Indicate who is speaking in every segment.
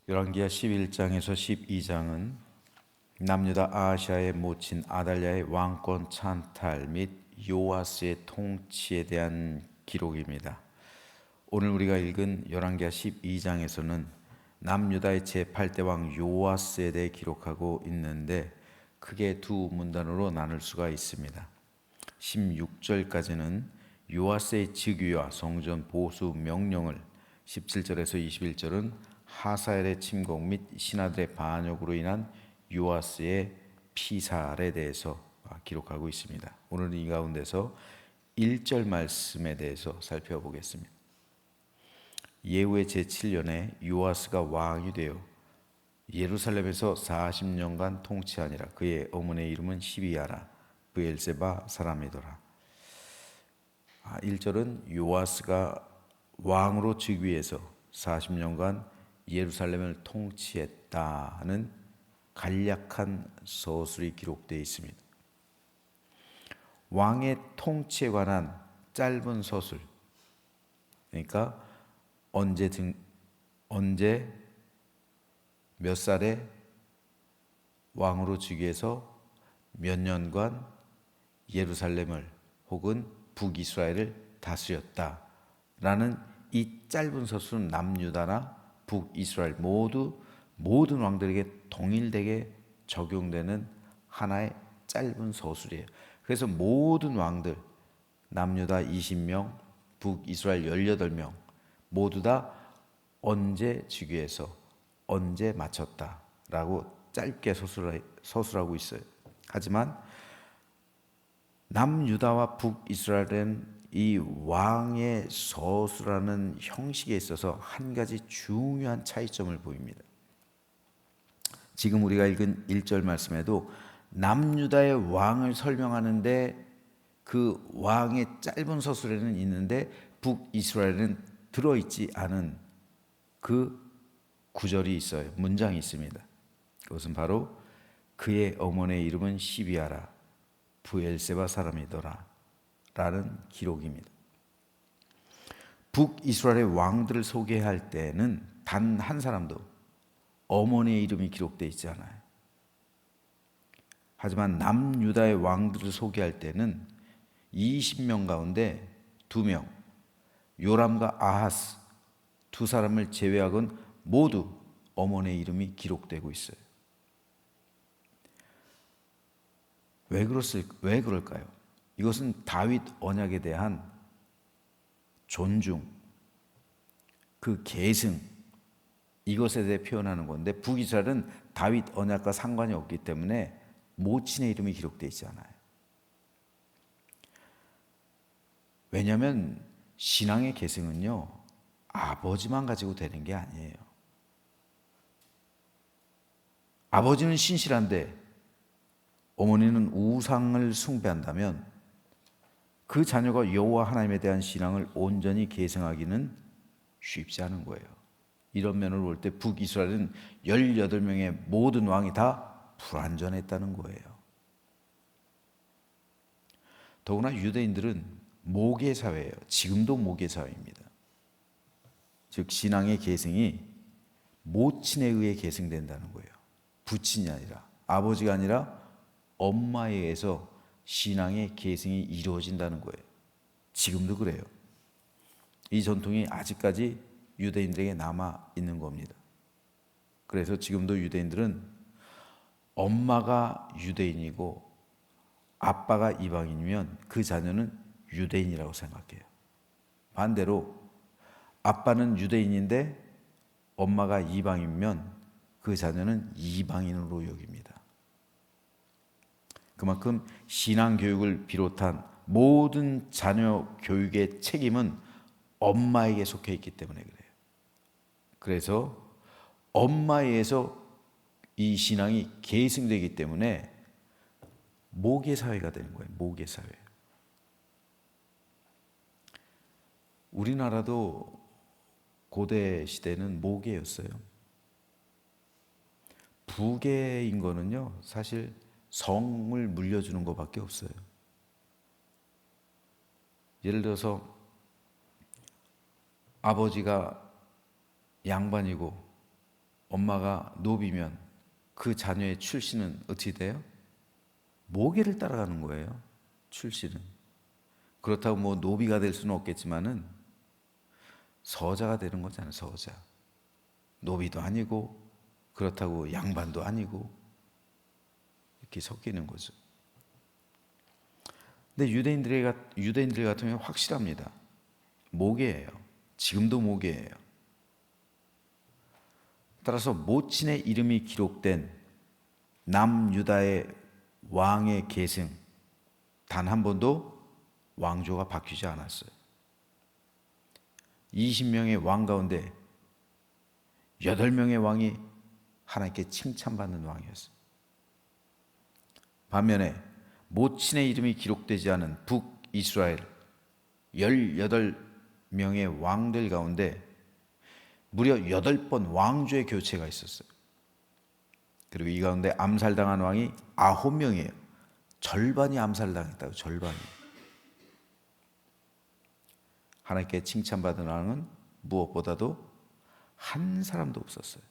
Speaker 1: 열왕기하 11장에서 12장은 남유다 아하시아의 모친 아달랴의 왕권 찬탈 및 요아스의 통치에 대한 기록입니다. 오늘 우리가 읽은 열왕기하 12장에서는 남유다의 제8대 왕 요아스에 대해 기록하고 있는데 크게 두 문단으로 나눌 수가 있습니다. 16절까지는 요아스의 즉위와 성전 보수 명령을, 17절에서 21절은 하사엘의 침공 및 신하들의 반역으로 인한 요아스의 피살에 대해서 기록하고 있습니다. 오늘은 이 가운데서 1절 말씀에 대해서 살펴보겠습니다. 예후의 제7년에 요아스가 왕이 되어 예루살렘에서 40년간 통치하니라. 그의 어머니의 이름은 시비야라. 브엘세바 사람이더라. 1절은 요아스가 왕으로 즉위해서 40년간 예루살렘을 통치했다는 간략한 서술이 기록되어 있습니다. 왕의 통치에 관한 짧은 서술, 그러니까 언제 몇 살에 왕으로 즉위해서 몇 년간 예루살렘을 혹은 북이스라엘을 다스렸다라는 이 짧은 서술은 남유다나 북이스라엘 모든 왕들에게 동일되게 적용되는 하나의 짧은 서술이에요. 그래서 모든 왕들, 남유다 20명, 북이스라엘 18명 모두 다 언제 즉위해서 언제 마쳤다라고 짧게 서술하고 있어요. 하지만 남유다와 북이스라엘은 이 왕의 서술하는 형식에 있어서 한 가지 중요한 차이점을 보입니다. 지금 우리가 읽은 1절 말씀에도 남유다의 왕을 설명하는데 그 왕의 짧은 서술에는 있는데 북이스라엘은 들어있지 않은 그 구절이 있어요. 문장이 있습니다. 그것은 바로 그의 어머니의 이름은 시비아라 브엘세바 사람이더라 라는 기록입니다. 북이스라엘의 왕들을 소개할 때는 단 한 사람도 어머니의 이름이 기록되어 있지 않아요. 하지만 남유다의 왕들을 소개할 때는 20명 가운데 2명, 요람과 아하스 두 사람을 제외하고는 모두 어머니의 이름이 기록되고 있어요. 왜 그럴까요? 이것은 다윗 언약에 대한 존중, 그 계승, 이것에 대해 표현하는 건데 북이스라엘은 다윗 언약과 상관이 없기 때문에 모친의 이름이 기록되어 있지 않아요. 왜냐하면 신앙의 계승은요, 아버지만 가지고 되는 게 아니에요. 아버지는 신실한데 어머니는 우상을 숭배한다면 그 자녀가 여호와 하나님에 대한 신앙을 온전히 계승하기는 쉽지 않은 거예요. 이런 면을 볼 때 북이스라엘은 18명의 모든 왕이 다 불완전했다는 거예요. 더구나 유대인들은 모계 사회예요. 지금도 모계 사회입니다. 즉 신앙의 계승이 모친에 의해 계승된다는 거예요. 부친이 아니라, 아버지가 아니라 엄마에 의해서 신앙의 계승이 이루어진다는 거예요. 지금도 그래요. 이 전통이 아직까지 유대인들에게 남아 있는 겁니다. 그래서 지금도 유대인들은 엄마가 유대인이고 아빠가 이방인이면 그 자녀는 유대인이라고 생각해요. 반대로 아빠는 유대인인데 엄마가 이방인이면 그 자녀는 이방인으로 여깁니다. 그만큼 신앙교육을 비롯한 모든 자녀 교육의 책임은 엄마에게 속해 있기 때문에 그래요. 그래서 엄마에 의해서 이 신앙이 계승되기 때문에 모계사회가 되는 거예요. 모계사회. 우리나라도 고대 시대는 모계였어요. 부계인 거는요, 사실 성을 물려주는 것밖에 없어요. 예를 들어서 아버지가 양반이고 엄마가 노비면 그 자녀의 출신은 어떻게 돼요? 모계를 따라가는 거예요. 출신은. 그렇다고 뭐 노비가 될 수는 없겠지만은 서자가 되는 거잖아요. 서자. 노비도 아니고 그렇다고 양반도 아니고 이렇게 섞이는 거죠. 근데 유대인들 같은 경우는 확실합니다. 모계예요. 지금도 모계예요. 따라서 모친의 이름이 기록된 남유다의 왕의 계승 단 한 번도 왕조가 바뀌지 않았어요. 20명의 왕 가운데 8명의 왕이 하나님께 칭찬받는 왕이었어요. 반면에 모친의 이름이 기록되지 않은 북이스라엘 18명의 왕들 가운데 무려 8번 왕조의 교체가 있었어요. 그리고 이 가운데 암살당한 왕이 9명이에요. 절반이 암살당했다고. 절반이. 하나님께 칭찬받은 왕은 무엇보다도 한 사람도 없었어요.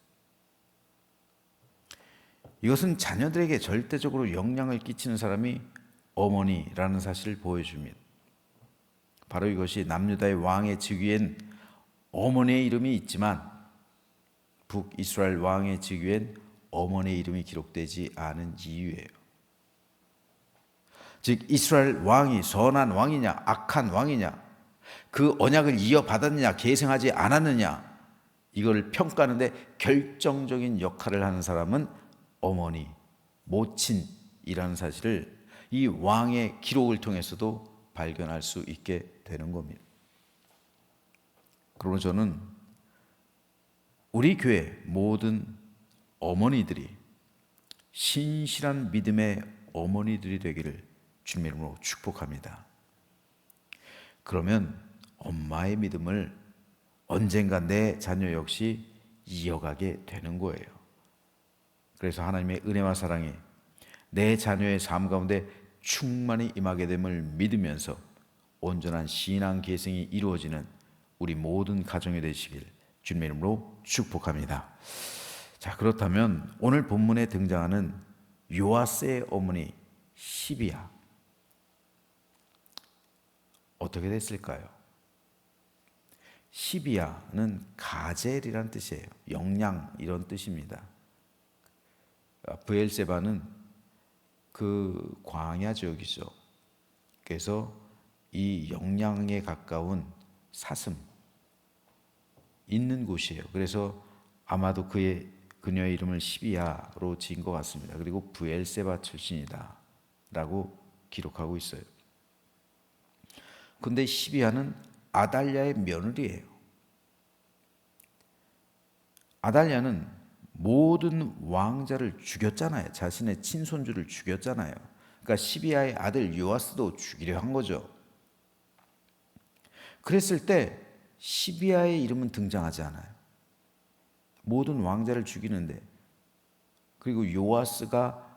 Speaker 1: 이것은 자녀들에게 절대적으로 영향을 끼치는 사람이 어머니라는 사실을 보여줍니다. 바로 이것이 남유다의 왕의 즉위엔 어머니의 이름이 있지만 북이스라엘 왕의 즉위엔 어머니의 이름이 기록되지 않은 이유예요. 즉 이스라엘 왕이 선한 왕이냐 악한 왕이냐, 그 언약을 이어받았느냐 계승하지 않았느냐, 이걸 평가하는데 결정적인 역할을 하는 사람은 어머니, 모친이라는 사실을 이 왕의 기록을 통해서도 발견할 수 있게 되는 겁니다. 그러므로 저는 우리 교회 모든 어머니들이 신실한 믿음의 어머니들이 되기를 주님의 이름으로 축복합니다. 그러면 엄마의 믿음을 언젠가 내 자녀 역시 이어가게 되는 거예요. 그래서 하나님의 은혜와 사랑이 내 자녀의 삶 가운데 충만히 임하게 됨을 믿으면서 온전한 신앙 계승이 이루어지는 우리 모든 가정이 되시길 주님의 이름으로 축복합니다. 자, 그렇다면 오늘 본문에 등장하는 요아스의 어머니 시비야, 어떻게 됐을까요? 시비야는 가젤이란 뜻이에요. 영양 이런 뜻입니다. 브엘세바는 그 광야 지역이죠. 그래서 이 영양에 가까운 사슴 있는 곳이에요. 그래서 아마도 그녀의 이름을 시비야로 지은 것 같습니다. 그리고 브엘세바 출신이다 라고 기록하고 있어요. 근데 시비야는 아달랴의 며느리예요. 아달랴는 모든 왕자를 죽였잖아요. 자신의 친손주를 죽였잖아요. 그러니까 시비야의 아들 요아스도 죽이려 한 거죠. 그랬을 때 시비야의 이름은 등장하지 않아요. 모든 왕자를 죽이는데, 그리고 요아스가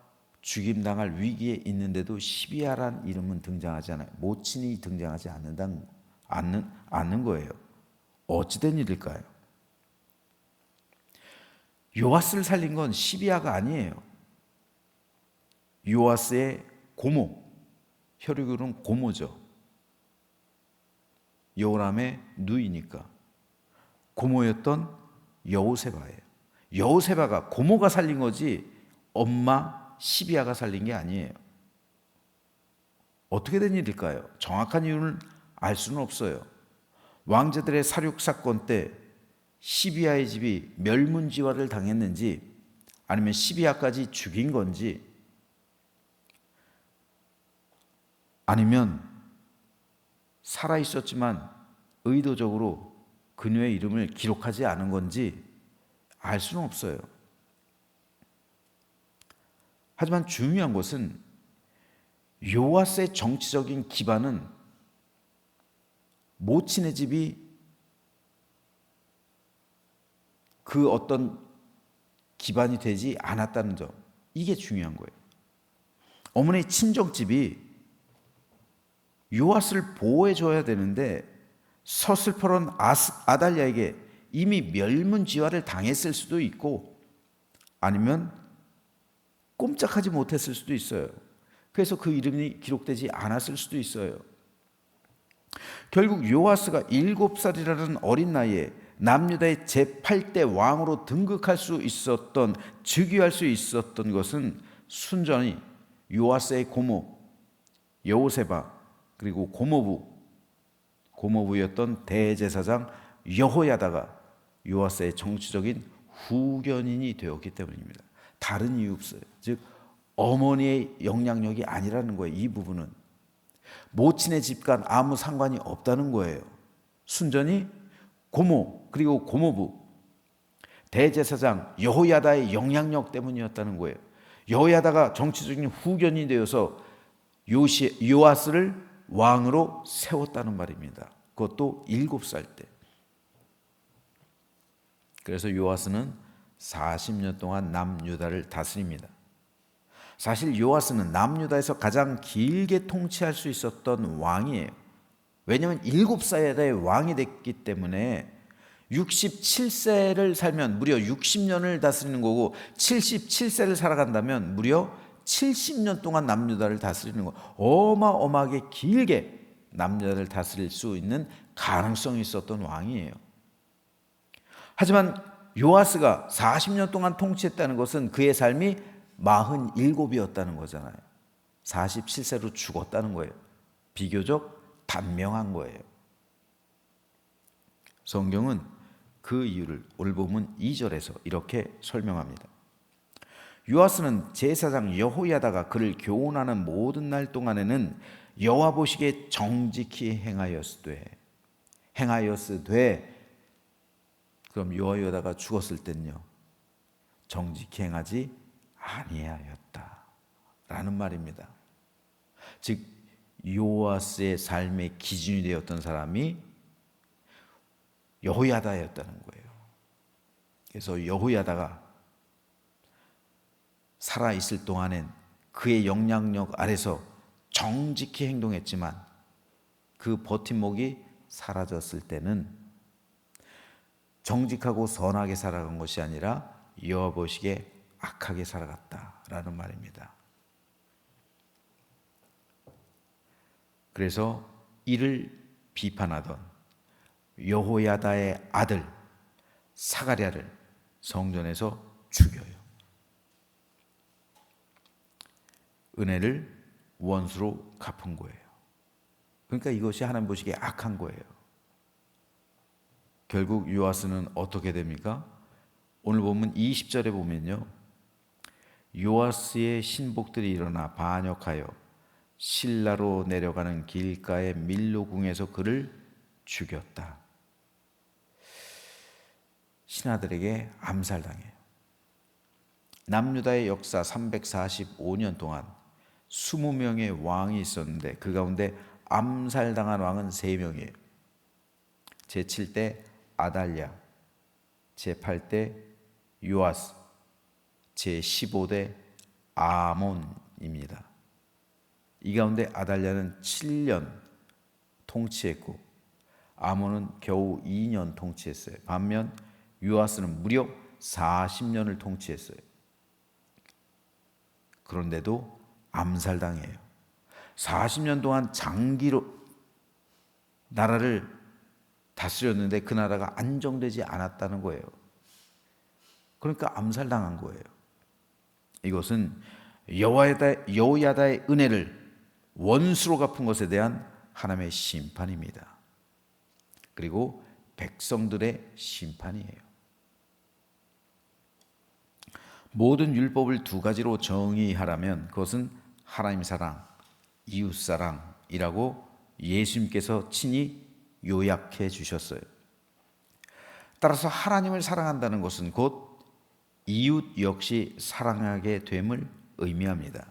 Speaker 1: 죽임당할 위기에 있는데도 시비야란 이름은 등장하지 않아요. 모친이 등장하지 않는 거예요. 어찌된 일일까요? 요아스를 살린 건 시비야가 아니에요. 요아스의 고모, 혈육으로는 고모죠. 요람의 누이니까 고모였던 여호세바예요. 여호세바가, 고모가 살린 거지 엄마 시비야가 살린 게 아니에요. 어떻게 된 일일까요? 정확한 이유는 알 수는 없어요. 왕자들의 살육 사건 때 시비야의 집이 멸문지화를 당했는지 아니면 시비야까지 죽인 건지, 아니면 살아 있었지만 의도적으로 그녀의 이름을 기록하지 않은 건지 알 수는 없어요. 하지만 중요한 것은 요아스의 정치적인 기반은 모친의 집이 그 어떤 기반이 되지 않았다는 점, 이게 중요한 거예요. 어머니의 친정집이 요아스를 보호해줘야 되는데 서슬퍼런 아달랴에게 이미 멸문지화를 당했을 수도 있고 아니면 꼼짝하지 못했을 수도 있어요. 그래서 그 이름이 기록되지 않았을 수도 있어요. 결국 요아스가 7살이라는 어린 나이에 남유다의 제8대 왕으로 등극할 수 있었던, 즉위할 수 있었던 것은 순전히 요아스의 고모 여호세바, 그리고 고모부였던 대제사장 여호야다가 요아스의 정치적인 후견인이 되었기 때문입니다. 다른 이유 없어요. 즉 어머니의 영향력이 아니라는 거예요. 이 부분은 모친의 집과는 아무 상관이 없다는 거예요. 순전히 고모 그리고 고모부 대제사장 여호야다의 영향력 때문이었다는 거예요. 여호야다가 정치적인 후견이 되어서 요아스를 왕으로 세웠다는 말입니다. 그것도 7살 때. 그래서 요아스는 40년 동안 남유다를 다스립니다. 사실 요아스는 남유다에서 가장 길게 통치할 수 있었던 왕이에요. 왜냐하면 7살에 왕이 됐기 때문에 67세를 살면 무려 60년을 다스리는 거고, 77세를 살아간다면 무려 70년 동안 남유다를 다스리는 거, 어마어마하게 길게 남유다를 다스릴 수 있는 가능성이 있었던 왕이에요. 하지만 요아스가 40년 동안 통치했다는 것은 그의 삶이 47이었다는 거잖아요. 47세로 죽었다는 거예요. 비교적 단명한 거예요. 성경은 그 이유를 오늘 본문 2절에서 이렇게 설명합니다. 요아스는 제사장 여호야다가 그를 교훈하는 모든 날 동안에는 여호와 보시기에 정직히 행하였으되, 그럼 여호야다가 죽었을 때는요, 정직히 행하지 아니하였다 라는 말입니다. 즉 요아스의 삶의 기준이 되었던 사람이 여호야다였다는 거예요. 그래서 여호야다가 살아있을 동안엔 그의 영향력 아래서 정직히 행동했지만 그 버팀목이 사라졌을 때는 정직하고 선하게 살아간 것이 아니라 여호와 보시기에 악하게 살아갔다라는 말입니다. 그래서 이를 비판하던 여호야다의 아들 사가랴를 성전에서 죽여요. 은혜를 원수로 갚은 거예요. 그러니까 이것이 하나님 보시기에 악한 거예요. 결국 요아스는 어떻게 됩니까? 오늘 보면 20절에 보면요, 요아스의 신복들이 일어나 반역하여 실라로 내려가는 길가의 밀로궁에서 그를 죽였다. 신하들에게 암살당해요. 남유다의 역사 345년 동안 20명의 왕이 있었는데 그 가운데 암살당한 왕은 3명이에요. 제7대 아달랴, 제8대 요아스, 제15대 아몬입니다. 이 가운데 아달랴는 7년 통치했고 아몬은 겨우 2년 통치했어요. 반면 요아스는 무려 40년을 통치했어요. 그런데도 암살당해요. 40년 동안 장기로 나라를 다스렸는데 그 나라가 안정되지 않았다는 거예요. 그러니까 암살당한 거예요. 이것은 여호야다의 은혜를 원수로 갚은 것에 대한 하나님의 심판입니다. 그리고 백성들의 심판이에요. 모든 율법을 2가지로 정의하라면 그것은 하나님 사랑, 이웃 사랑이라고 예수님께서 친히 요약해 주셨어요. 따라서 하나님을 사랑한다는 것은 곧 이웃 역시 사랑하게 됨을 의미합니다.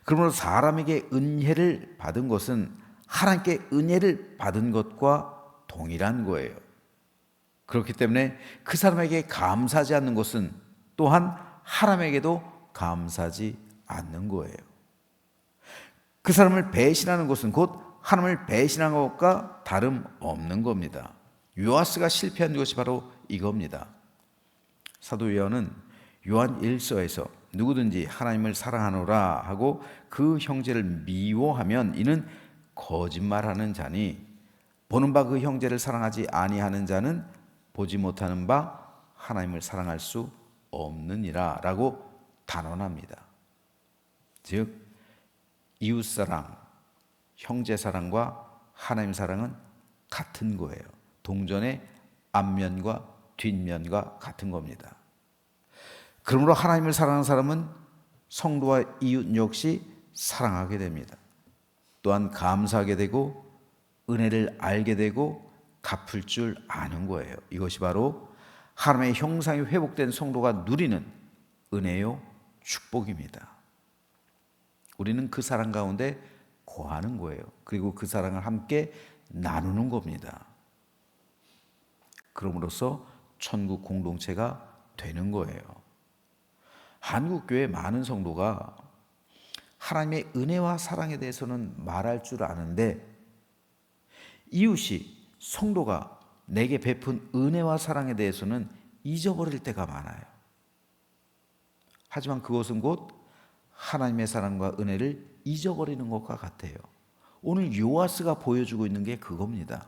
Speaker 1: 그러므로 사람에게 은혜를 받은 것은 하나님께 은혜를 받은 것과 동일한 거예요. 그렇기 때문에 그 사람에게 감사하지 않는 것은 또한 하나님에게도 감사하지 않는 거예요. 그 사람을 배신하는 것은 곧 하나님을 배신한 것과 다름없는 겁니다. 요아스가 실패한 것이 바로 이겁니다. 사도 요한은 요한 1서에서 누구든지 하나님을 사랑하노라 하고 그 형제를 미워하면 이는 거짓말하는 자니 보는 바 그 형제를 사랑하지 아니하는 자는 보지 못하는 바 하나님을 사랑할 수 없느니라 라고 단언합니다. 즉 이웃사랑, 형제사랑과 하나님 사랑은 같은 거예요. 동전의 앞면과 뒷면과 같은 겁니다. 그러므로 하나님을 사랑하는 사람은 성도와 이웃 역시 사랑하게 됩니다. 또한 감사하게 되고 은혜를 알게 되고 갚을 줄 아는 거예요. 이것이 바로 하나님의 형상이 회복된 성도가 누리는 은혜요 축복입니다. 우리는 그 사랑 가운데 거하는 거예요. 그리고 그 사랑을 함께 나누는 겁니다. 그럼으로써 천국 공동체가 되는 거예요. 한국교회 많은 성도가 하나님의 은혜와 사랑에 대해서는 말할 줄 아는데 이웃이 성도가 내게 베푼 은혜와 사랑에 대해서는 잊어버릴 때가 많아요. 하지만 그것은 곧 하나님의 사랑과 은혜를 잊어버리는 것과 같아요. 오늘 요아스가 보여주고 있는 게 그겁니다.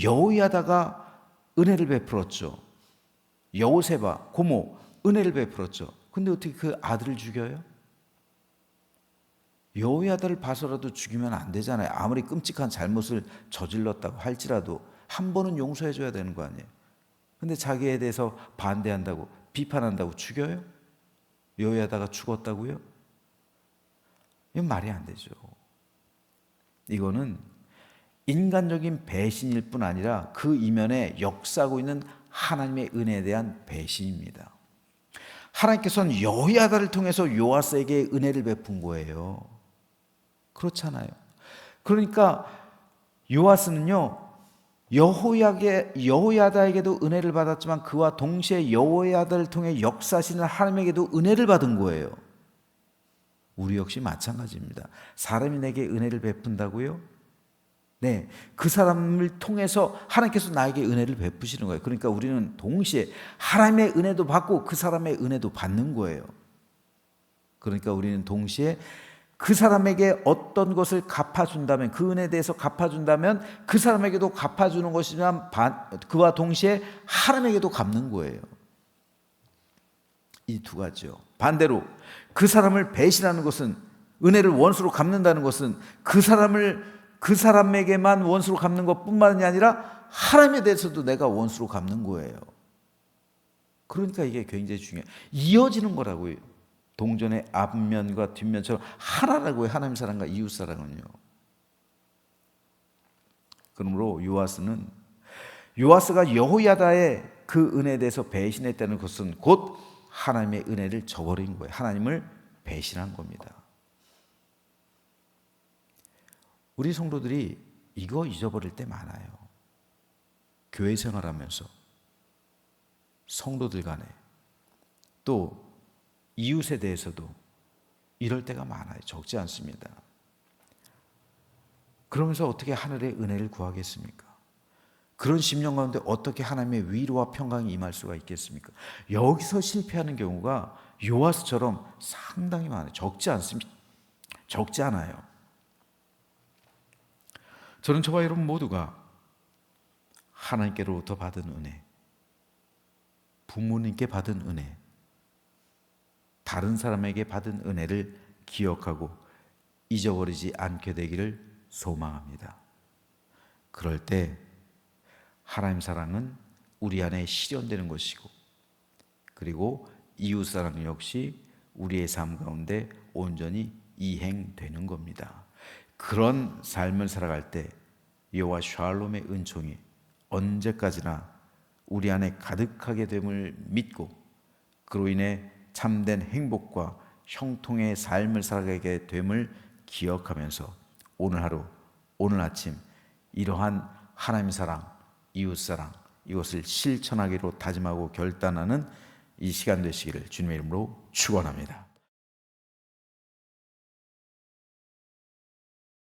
Speaker 1: 여호야다가 은혜를 베풀었죠. 여호세바 고모 은혜를 베풀었죠. 근데 어떻게 그 아들을 죽여요? 여호야다를 봐서라도 죽이면 안 되잖아요. 아무리 끔찍한 잘못을 저질렀다고 할지라도 한 번은 용서해 줘야 되는 거 아니에요. 근데 자기에 대해서 반대한다고 비판한다고 죽여요? 여호야다가 죽었다고요? 이건 말이 안 되죠. 이거는 인간적인 배신일 뿐 아니라 그 이면에 역사하고 있는 하나님의 은혜에 대한 배신입니다. 하나님께서는 여호야다를 통해서 요아스에게 은혜를 베푼 거예요. 그렇잖아요. 그러니까 요아스는요 여호야다에게도 은혜를 받았지만 그와 동시에 여호야다를 통해 역사하시는 하나님에게도 은혜를 받은 거예요. 우리 역시 마찬가지입니다. 사람이 내게 은혜를 베푼다고요? 네, 그 사람을 통해서 하나님께서 나에게 은혜를 베푸시는 거예요. 그러니까 우리는 동시에 하나님의 은혜도 받고 그 사람의 은혜도 받는 거예요. 그러니까 우리는 동시에 그 사람에게 어떤 것을 갚아준다면, 그 은혜에 대해서 갚아준다면 그 사람에게도 갚아주는 것이지만 그와 동시에 하나님에게도 갚는 거예요. 이 두 가지요. 반대로 그 사람을 배신하는 것은, 은혜를 원수로 갚는다는 것은 그 사람에게만 원수로 갚는 것뿐만이 아니라 하나님에 대해서도 내가 원수로 갚는 거예요. 그러니까 이게 굉장히 중요해요. 이어지는 거라고요. 동전의 앞면과 뒷면처럼 하나라고요. 하나님 사랑과 이웃 사랑은요. 그러므로 요아스가 여호야다의 그 은혜에 대해서 배신했다는 것은 곧 하나님의 은혜를 저버린 거예요. 하나님을 배신한 겁니다. 우리 성도들이 이거 잊어버릴 때 많아요. 교회 생활하면서 성도들 간에 또 이웃에 대해서도 이럴 때가 많아요. 적지 않습니다. 그러면서 어떻게 하늘의 은혜를 구하겠습니까? 그런 심령 가운데 어떻게 하나님의 위로와 평강이 임할 수가 있겠습니까? 여기서 실패하는 경우가 요아스처럼 상당히 많아요. 적지 않습니다. 적지 않아요. 저는 저와 여러분 모두가 하나님께로부터 받은 은혜, 부모님께 받은 은혜, 다른 사람에게 받은 은혜를 기억하고 잊어버리지 않게 되기를 소망합니다. 그럴 때 하나님 사랑은 우리 안에 실현되는 것이고, 그리고 이웃 사랑 역시 우리의 삶 가운데 온전히 이행되는 겁니다. 그런 삶을 살아갈 때 여호와 샬롬의 은총이 언제까지나 우리 안에 가득하게 됨을 믿고, 그로 인해 참된 행복과 형통의 삶을 살아가게 됨을 기억하면서 오늘 하루, 오늘 아침 이러한 하나님 사랑, 이웃 사랑, 이것을 실천하기로 다짐하고 결단하는 이 시간 되시기를 주님의 이름으로 축원합니다.